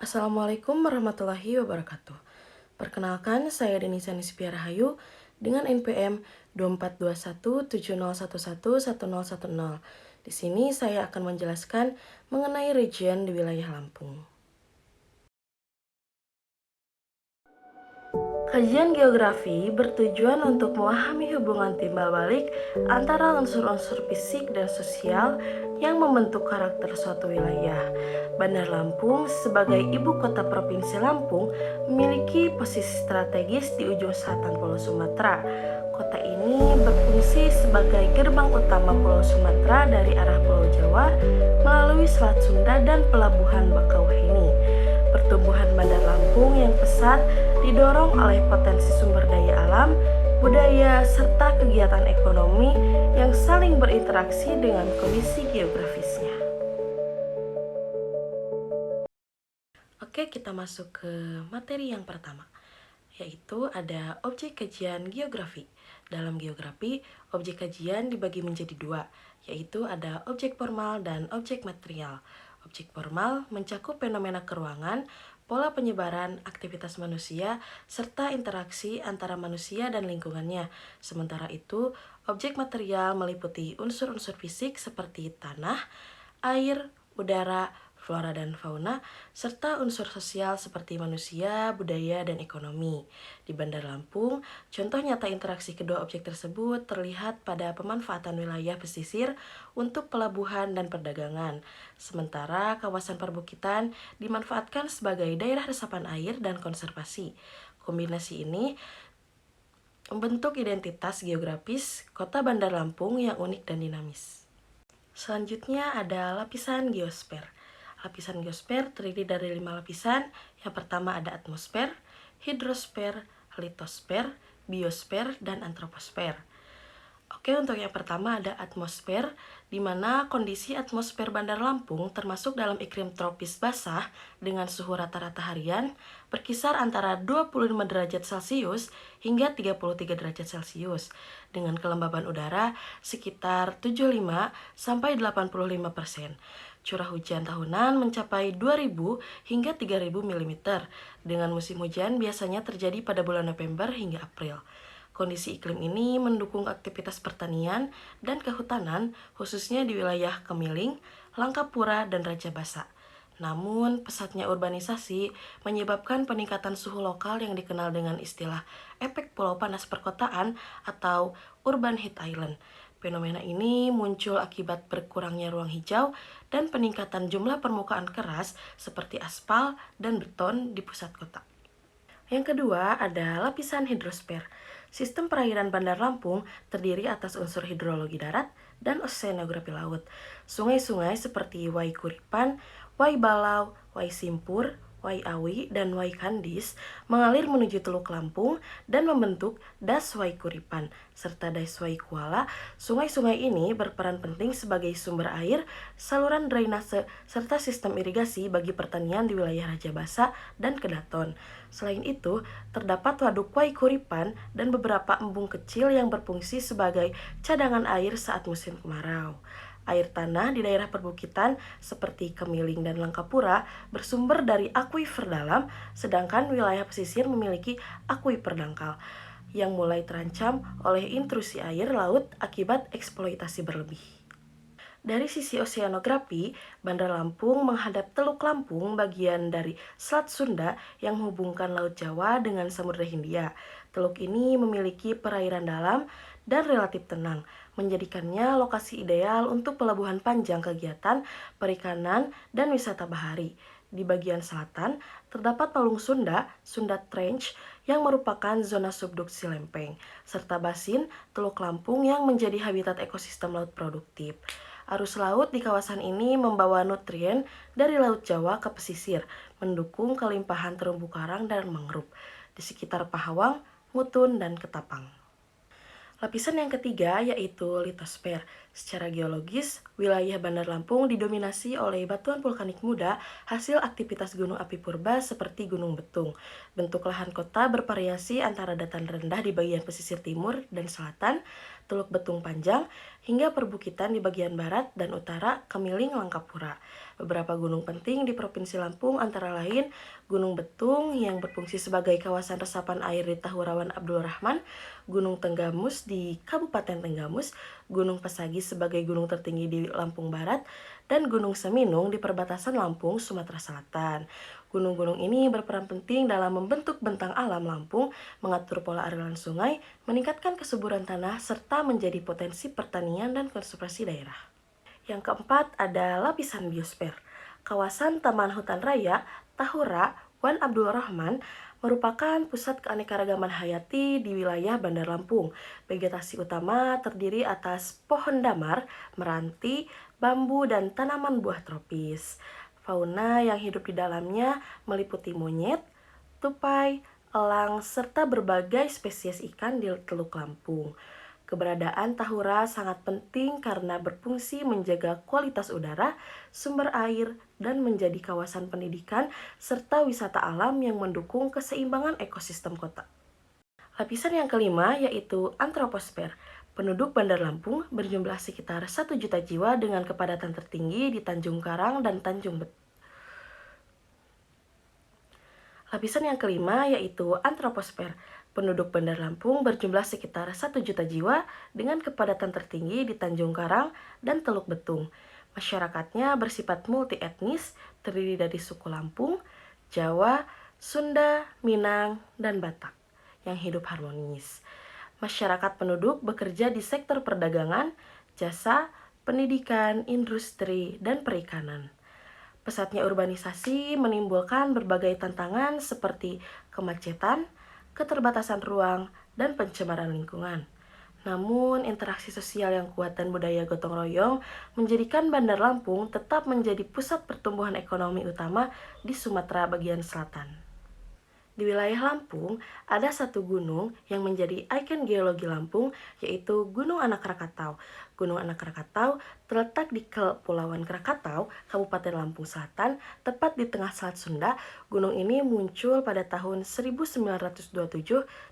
Assalamualaikum warahmatullahi wabarakatuh. Perkenalkan, saya Denisa Nisfia Rahayu dengan NPM 242170111010. Di sini saya akan menjelaskan mengenai region di wilayah Lampung. Kajian geografi bertujuan untuk memahami hubungan timbal balik antara unsur-unsur fisik dan sosial yang membentuk karakter suatu wilayah. Bandar Lampung sebagai ibu kota Provinsi Lampung memiliki posisi strategis di ujung selatan Pulau Sumatera. Kota ini berfungsi sebagai gerbang utama Pulau Sumatera dari arah Pulau Jawa melalui Selat Sunda dan Pelabuhan Bakauheni. Pertumbuhan Bandar Lampung yang pesat didorong oleh potensi sumber daya alam, budaya, serta kegiatan ekonomi yang saling berinteraksi dengan kondisi geografisnya. Oke, kita masuk ke materi yang pertama, yaitu ada objek kajian geografi. Dalam geografi, objek kajian dibagi menjadi dua, yaitu ada objek formal dan objek material. Objek formal mencakup fenomena keruangan, pola penyebaran aktivitas manusia, serta interaksi antara manusia dan lingkungannya. Sementara itu, objek material meliputi unsur-unsur fisik seperti tanah, air, udara, flora dan fauna, serta unsur sosial seperti manusia, budaya, dan ekonomi. Di Bandar Lampung, contoh nyata interaksi kedua objek tersebut terlihat pada pemanfaatan wilayah pesisir untuk pelabuhan dan perdagangan. Sementara kawasan perbukitan dimanfaatkan sebagai daerah resapan air dan konservasi. Kombinasi ini membentuk identitas geografis kota Bandar Lampung yang unik dan dinamis. Selanjutnya ada lapisan geosfer. Lapisan geosfer terdiri dari 5 lapisan. Yang pertama ada atmosfer, hidrosfer, litosfer, biosfer, dan antroposfer. Oke, untuk yang pertama ada atmosfer, di mana kondisi atmosfer Bandar Lampung termasuk dalam iklim tropis basah dengan suhu rata-rata harian berkisar antara 25 derajat Celcius hingga 33 derajat Celcius dengan kelembaban udara sekitar 75 sampai 85%. Curah hujan tahunan mencapai 2.000 hingga 3.000 mm dengan musim hujan biasanya terjadi pada bulan November hingga April. Kondisi iklim ini mendukung aktivitas pertanian dan kehutanan, khususnya di wilayah Kemiling, Langkapura, dan Raja Basa. Namun, pesatnya urbanisasi menyebabkan peningkatan suhu lokal yang dikenal dengan istilah efek pulau panas perkotaan atau urban heat island. Fenomena ini muncul akibat berkurangnya ruang hijau dan peningkatan jumlah permukaan keras seperti aspal dan beton di pusat kota. Yang kedua ada lapisan hidrosfer. Sistem perairan Bandar Lampung terdiri atas unsur hidrologi darat dan oseanografi laut. Sungai-sungai seperti Wai Kuripan, Wai Balau, Wai Simpur, Wai Awi, dan Wai Kandis mengalir menuju Teluk Lampung dan membentuk Das Wai Kuripan, serta Das Wai Kuala. Sungai-sungai ini berperan penting sebagai sumber air, saluran drainase, serta sistem irigasi bagi pertanian di wilayah Raja Basa dan Kedaton. Selain itu, terdapat waduk Wai Kuripan dan beberapa embung kecil yang berfungsi sebagai cadangan air saat musim kemarau. Air tanah di daerah perbukitan seperti Kemiling dan Langkapura bersumber dari akuifer dalam, sedangkan wilayah pesisir memiliki akuifer dangkal yang mulai terancam oleh intrusi air laut akibat eksploitasi berlebih. Dari sisi oseanografi, Bandar Lampung menghadap Teluk Lampung bagian dari Selat Sunda yang menghubungkan Laut Jawa dengan Samudra Hindia. Teluk ini memiliki perairan dalam dan relatif tenang, menjadikannya lokasi ideal untuk pelabuhan panjang kegiatan perikanan dan wisata bahari. Di bagian selatan, terdapat Palung Sunda, Sunda Trench, yang merupakan zona subduksi lempeng, serta basin Teluk Lampung yang menjadi habitat ekosistem laut produktif. Arus laut di kawasan ini membawa nutrien dari Laut Jawa ke pesisir, mendukung kelimpahan terumbu karang dan mangrove di sekitar Pahawang, Mutun, dan Ketapang. Lapisan yang ketiga yaitu litosfer. Secara geologis, wilayah Bandar Lampung didominasi oleh batuan vulkanik muda hasil aktivitas gunung api purba seperti Gunung Betung. Bentuk lahan kota bervariasi antara dataran rendah di bagian pesisir timur dan selatan, Teluk Betung Panjang, hingga perbukitan di bagian barat dan utara Kemiling Langkapura. Beberapa gunung penting di Provinsi Lampung antara lain Gunung Betung yang berfungsi sebagai kawasan resapan air di Tahurawan Abdul Rahman, Gunung Tenggamus di Kabupaten Tenggamus, Gunung Pesagi sebagai gunung tertinggi di Lampung Barat, dan Gunung Seminung di perbatasan Lampung, Sumatera Selatan. Gunung-gunung ini berperan penting dalam membentuk bentang alam Lampung, mengatur pola aliran sungai, meningkatkan kesuburan tanah, serta menjadi potensi pertanian dan konservasi daerah. Yang keempat ada lapisan biosfer. Kawasan Taman Hutan Raya Tahura Wan Abdul Rahman merupakan pusat keanekaragaman hayati di wilayah Bandar Lampung. Vegetasi utama terdiri atas pohon damar, meranti, bambu, dan tanaman buah tropis. Fauna yang hidup di dalamnya meliputi monyet, tupai, elang, serta berbagai spesies ikan di Teluk Lampung. Keberadaan Tahura sangat penting karena berfungsi menjaga kualitas udara, sumber air, dan menjadi kawasan pendidikan serta wisata alam yang mendukung keseimbangan ekosistem kota. Lapisan yang kelima yaitu antroposfer. Penduduk Bandar Lampung berjumlah sekitar 1 juta jiwa dengan kepadatan tertinggi di Tanjung Karang dan Tanjung Bet. Lapisan yang kelima yaitu antroposfer. Penduduk Bandar Lampung berjumlah sekitar 1 juta jiwa dengan kepadatan tertinggi di Tanjung Karang dan Teluk Betung. Masyarakatnya bersifat multi-etnis, terdiri dari suku Lampung, Jawa, Sunda, Minang, dan Batak yang hidup harmonis. Masyarakat penduduk bekerja di sektor perdagangan, jasa, pendidikan, industri, dan perikanan. Pesatnya urbanisasi menimbulkan berbagai tantangan seperti kemacetan, keterbatasan ruang, dan pencemaran lingkungan. Namun, interaksi sosial yang kuat dan budaya gotong royong menjadikan Bandar Lampung tetap menjadi pusat pertumbuhan ekonomi utama di Sumatera bagian selatan. Di wilayah Lampung, ada satu gunung yang menjadi ikon geologi Lampung, yaitu Gunung Anak Krakatau. Gunung Anak Krakatau terletak di Kepulauan Krakatau, Kabupaten Lampung Selatan, tepat di tengah Selat Sunda. Gunung ini muncul pada tahun 1927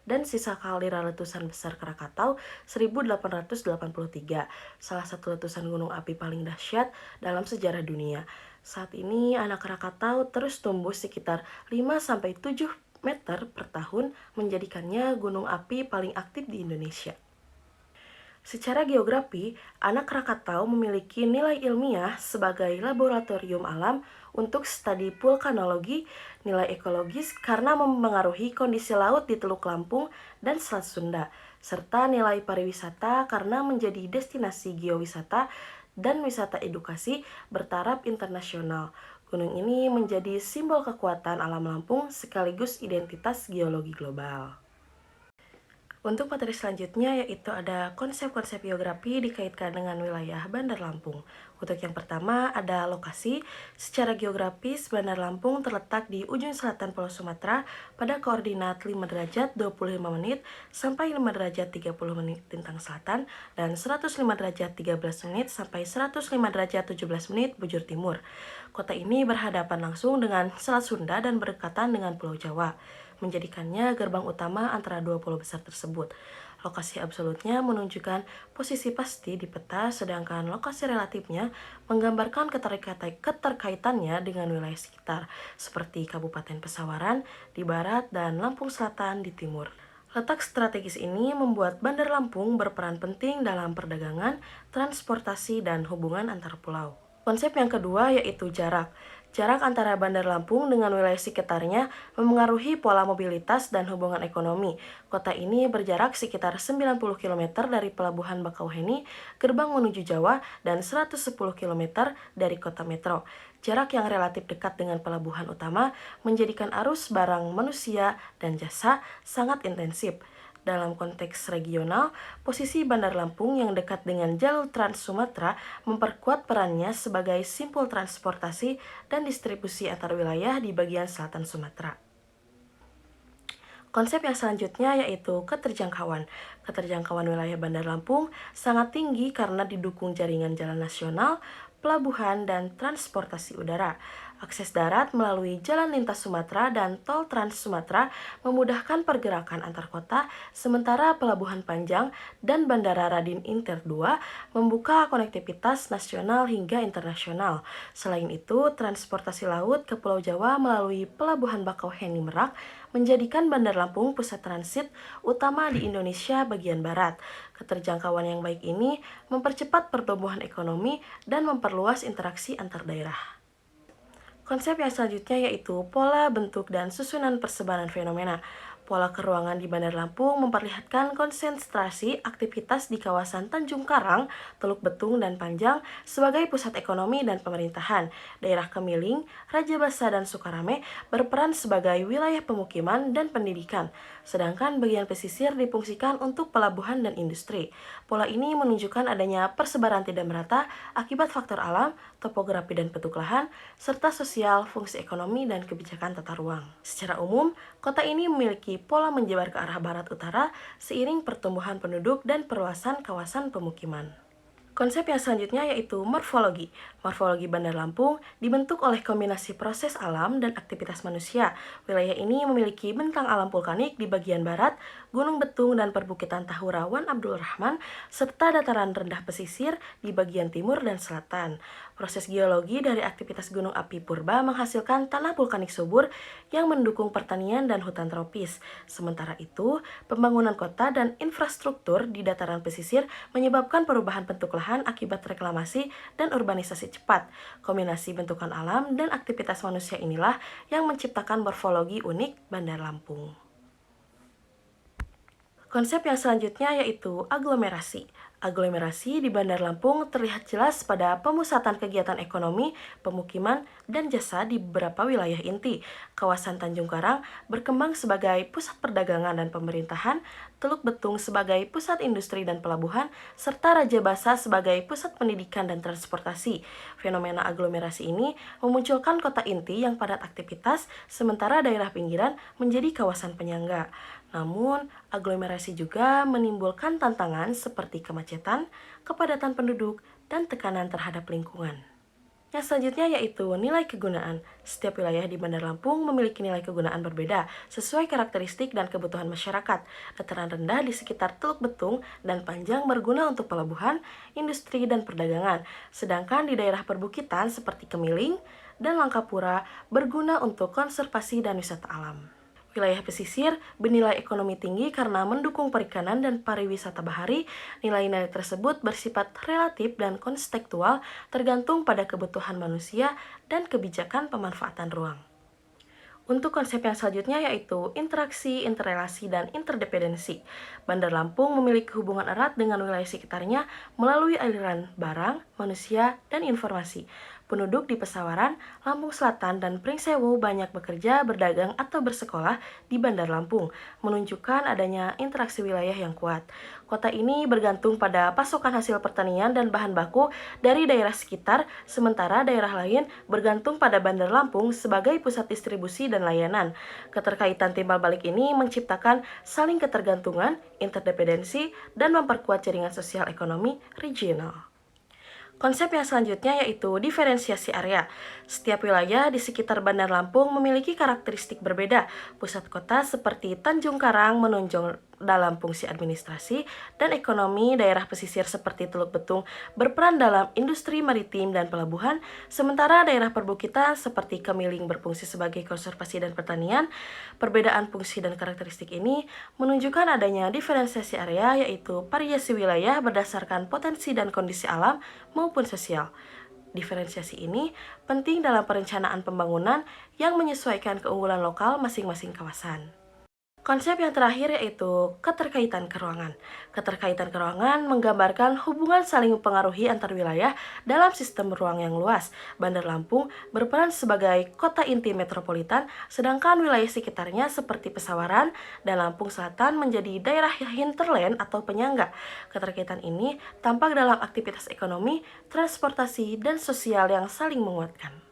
dan sisa kaldera letusan besar Krakatau 1883, salah satu letusan gunung api paling dahsyat dalam sejarah dunia. Saat ini anak Krakatau terus tumbuh sekitar 5-7 meter per tahun, menjadikannya gunung api paling aktif di Indonesia. Secara geografi, anak Krakatau memiliki nilai ilmiah sebagai laboratorium alam untuk studi vulkanologi, nilai ekologis karena mempengaruhi kondisi laut di Teluk Lampung dan Selat Sunda, serta nilai pariwisata karena menjadi destinasi geowisata dan wisata edukasi bertaraf internasional. Gunung ini menjadi simbol kekuatan alam Lampung sekaligus identitas geologi global. Untuk materi selanjutnya yaitu ada konsep-konsep geografi dikaitkan dengan wilayah Bandar Lampung. Untuk yang pertama ada lokasi. Secara geografis, Bandar Lampung terletak di ujung selatan Pulau Sumatera pada koordinat 5 derajat 25 menit sampai 5 derajat 30 menit lintang selatan dan 105 derajat 13 menit sampai 105 derajat 17 menit bujur timur. Kota ini berhadapan langsung dengan Selat Sunda dan berdekatan dengan Pulau Jawa, menjadikannya gerbang utama antara dua pulau besar tersebut. Lokasi absolutnya menunjukkan posisi pasti di peta, sedangkan lokasi relatifnya menggambarkan keterkaitannya dengan wilayah sekitar, seperti Kabupaten Pesawaran di barat dan Lampung Selatan di timur. Letak strategis ini membuat Bandar Lampung berperan penting dalam perdagangan, transportasi, dan hubungan antar pulau. Konsep yang kedua yaitu jarak. Jarak antara Bandar Lampung dengan wilayah sekitarnya memengaruhi pola mobilitas dan hubungan ekonomi. Kota ini berjarak sekitar 90 km dari Pelabuhan Bakauheni, gerbang menuju Jawa, dan 110 km dari kota metro. Jarak yang relatif dekat dengan pelabuhan utama menjadikan arus barang, manusia, dan jasa sangat intensif. Dalam konteks regional, posisi Bandar Lampung yang dekat dengan jalur Trans Sumatera memperkuat perannya sebagai simpul transportasi dan distribusi antar wilayah di bagian selatan Sumatera. Konsep yang selanjutnya yaitu keterjangkauan. Keterjangkauan wilayah Bandar Lampung sangat tinggi karena didukung jaringan jalan nasional, pelabuhan, dan transportasi udara. Akses darat melalui Jalan Lintas Sumatera dan Tol Trans Sumatera memudahkan pergerakan antar kota, sementara Pelabuhan Panjang dan Bandara Radin Inter 2 membuka konektivitas nasional hingga internasional. Selain itu, transportasi laut ke Pulau Jawa melalui Pelabuhan Bakauheni Merak menjadikan Bandar Lampung pusat transit utama di Indonesia bagian barat. Keterjangkauan yang baik ini mempercepat pertumbuhan ekonomi dan memperluas interaksi antar daerah. Konsep yang selanjutnya yaitu pola, bentuk, dan susunan persebaran fenomena. Pola keruangan di Bandar Lampung memperlihatkan konsentrasi aktivitas di kawasan Tanjung Karang, Teluk Betung, dan Panjang sebagai pusat ekonomi dan pemerintahan. Daerah Kemiling, Raja Basa, dan Sukarame berperan sebagai wilayah pemukiman dan pendidikan, sedangkan bagian pesisir difungsikan untuk pelabuhan dan industri. Pola ini menunjukkan adanya persebaran tidak merata akibat faktor alam, topografi dan bentuk lahan, serta sosial, fungsi ekonomi, dan kebijakan tata ruang. Secara umum, kota ini memiliki pola menjabar ke arah barat-utara seiring pertumbuhan penduduk dan perluasan kawasan pemukiman. Konsep yang selanjutnya yaitu morfologi. Morfologi Bandar Lampung dibentuk oleh kombinasi proses alam dan aktivitas manusia. Wilayah ini memiliki bentang alam vulkanik di bagian barat, Gunung Betung dan perbukitan Tahura Wan Abdul Rahman, serta dataran rendah pesisir di bagian timur dan selatan. Proses geologi dari aktivitas gunung api purba menghasilkan tanah vulkanik subur yang mendukung pertanian dan hutan tropis. Sementara itu, pembangunan kota dan infrastruktur di dataran pesisir menyebabkan perubahan bentuk lahan akibat reklamasi dan urbanisasi cepat. Kombinasi bentukan alam dan aktivitas manusia inilah yang menciptakan morfologi unik Bandar Lampung. Konsep yang selanjutnya yaitu aglomerasi. Aglomerasi di Bandar Lampung terlihat jelas pada pemusatan kegiatan ekonomi, pemukiman, dan jasa di beberapa wilayah inti. Kawasan Tanjung Karang berkembang sebagai pusat perdagangan dan pemerintahan, Teluk Betung sebagai pusat industri dan pelabuhan, serta Raja Basa sebagai pusat pendidikan dan transportasi. Fenomena aglomerasi ini memunculkan kota inti yang padat aktivitas, sementara daerah pinggiran menjadi kawasan penyangga. Namun, aglomerasi juga menimbulkan tantangan seperti kemacetan, kepadatan penduduk, dan tekanan terhadap lingkungan. Yang selanjutnya yaitu nilai kegunaan. Setiap wilayah di Bandar Lampung memiliki nilai kegunaan berbeda sesuai karakteristik dan kebutuhan masyarakat. Dataran rendah di sekitar Teluk Betung dan Panjang berguna untuk pelabuhan, industri, dan perdagangan. Sedangkan di daerah perbukitan seperti Kemiling dan Langkapura berguna untuk konservasi dan wisata alam. Wilayah pesisir bernilai ekonomi tinggi karena mendukung perikanan dan pariwisata bahari. Nilai-nilai tersebut bersifat relatif dan kontekstual tergantung pada kebutuhan manusia dan kebijakan pemanfaatan ruang. Untuk konsep yang selanjutnya yaitu interaksi, interrelasi, dan interdependensi. Bandar Lampung memiliki hubungan erat dengan wilayah sekitarnya melalui aliran barang, manusia, dan informasi. Penduduk di Pesawaran, Lampung Selatan, dan Pringsewu banyak bekerja, berdagang, atau bersekolah di Bandar Lampung, menunjukkan adanya interaksi wilayah yang kuat. Kota ini bergantung pada pasokan hasil pertanian dan bahan baku dari daerah sekitar, sementara daerah lain bergantung pada Bandar Lampung sebagai pusat distribusi dan layanan. Keterkaitan timbal balik ini menciptakan saling ketergantungan, interdependensi, dan memperkuat jaringan sosial ekonomi regional. Konsep yang selanjutnya yaitu diferensiasi area. Setiap wilayah di sekitar Bandar Lampung memiliki karakteristik berbeda. Pusat kota seperti Tanjung Karang menonjol dalam fungsi administrasi dan ekonomi, daerah pesisir seperti Teluk Betung berperan dalam industri maritim dan pelabuhan, sementara daerah perbukitan seperti Kemiling berfungsi sebagai konservasi dan pertanian. Perbedaan fungsi dan karakteristik ini menunjukkan adanya diferensiasi area, yaitu variasi wilayah berdasarkan potensi dan kondisi alam maupun sosial. Diferensiasi ini penting dalam perencanaan pembangunan yang menyesuaikan keunggulan lokal masing-masing kawasan. Konsep yang terakhir yaitu keterkaitan keruangan. Keterkaitan keruangan menggambarkan hubungan saling mempengaruhi antar wilayah dalam sistem ruang yang luas. Bandar Lampung berperan sebagai kota inti metropolitan, sedangkan wilayah sekitarnya seperti Pesawaran dan Lampung Selatan menjadi daerah hinterland atau penyangga. Keterkaitan ini tampak dalam aktivitas ekonomi, transportasi, dan sosial yang saling menguatkan.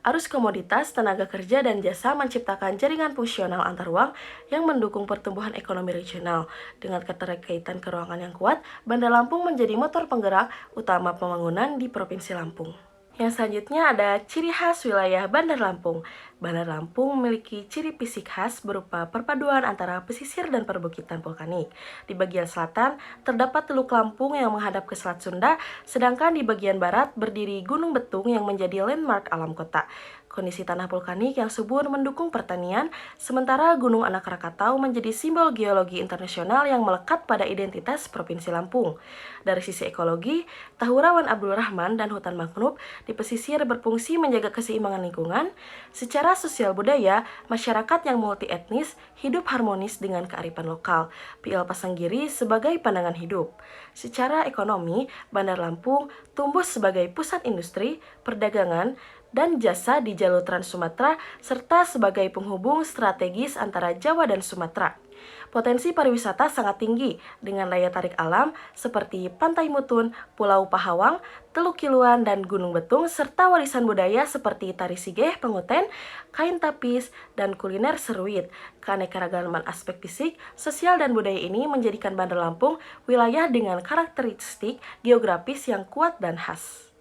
Arus komoditas, tenaga kerja, dan jasa menciptakan jaringan fungsional antar ruang yang mendukung pertumbuhan ekonomi regional. Dengan keterkaitan keruangan yang kuat, Bandar Lampung menjadi motor penggerak utama pembangunan di Provinsi Lampung. Yang selanjutnya ada ciri khas wilayah Bandar Lampung. Bandar Lampung memiliki ciri fisik khas berupa perpaduan antara pesisir dan perbukitan vulkanik. Di bagian selatan, terdapat Teluk Lampung yang menghadap ke Selat Sunda, sedangkan di bagian barat berdiri Gunung Betung yang menjadi landmark alam kota. Kondisi tanah vulkanik yang subur mendukung pertanian, sementara Gunung Anak Rakatau menjadi simbol geologi internasional yang melekat pada identitas Provinsi Lampung. Dari sisi ekologi, Tahurawan Abdul Rahman dan hutan mangrove di pesisir berfungsi menjaga keseimbangan lingkungan. Secara sosial budaya, masyarakat yang multi etnis hidup harmonis dengan kearifan lokal. PL Pasanggiri sebagai pandangan hidup. Secara ekonomi, Bandar Lampung tumbuh sebagai pusat industri, perdagangan, dan jasa di jalur Trans Sumatera, serta sebagai penghubung strategis antara Jawa dan Sumatera. Potensi pariwisata sangat tinggi dengan daya tarik alam seperti Pantai Mutun, Pulau Pahawang, Teluk Kiluan, dan Gunung Betung, serta warisan budaya seperti tari sigeh, penguten, kain tapis, dan kuliner seruit. Keanekaragaman aspek fisik, sosial, dan budaya ini menjadikan Bandar Lampung wilayah dengan karakteristik geografis yang kuat dan khas.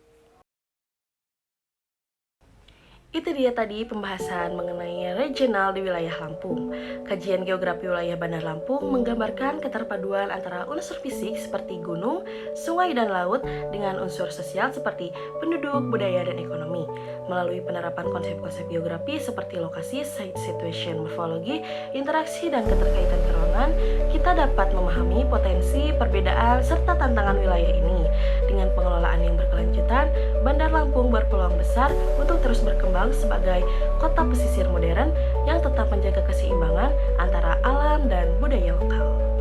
Itu dia tadi pembahasan mengenai regional di wilayah Lampung. Kajian geografi wilayah Bandar Lampung menggambarkan keterpaduan antara unsur fisik seperti gunung, sungai, dan laut dengan unsur sosial seperti penduduk, budaya, dan ekonomi. Melalui penerapan konsep-konsep geografi seperti lokasi, site situation, morfologi, interaksi, dan keterkaitan keruangan, kita dapat memahami potensi, perbedaan, serta tantangan wilayah ini. Dengan pengelolaan yang berkelanjutan, Bandar Lampung berpeluang besar untuk terus berkembang sebagai kota pesisir modern yang tetap menjaga keseimbangan antara alam dan budaya lokal.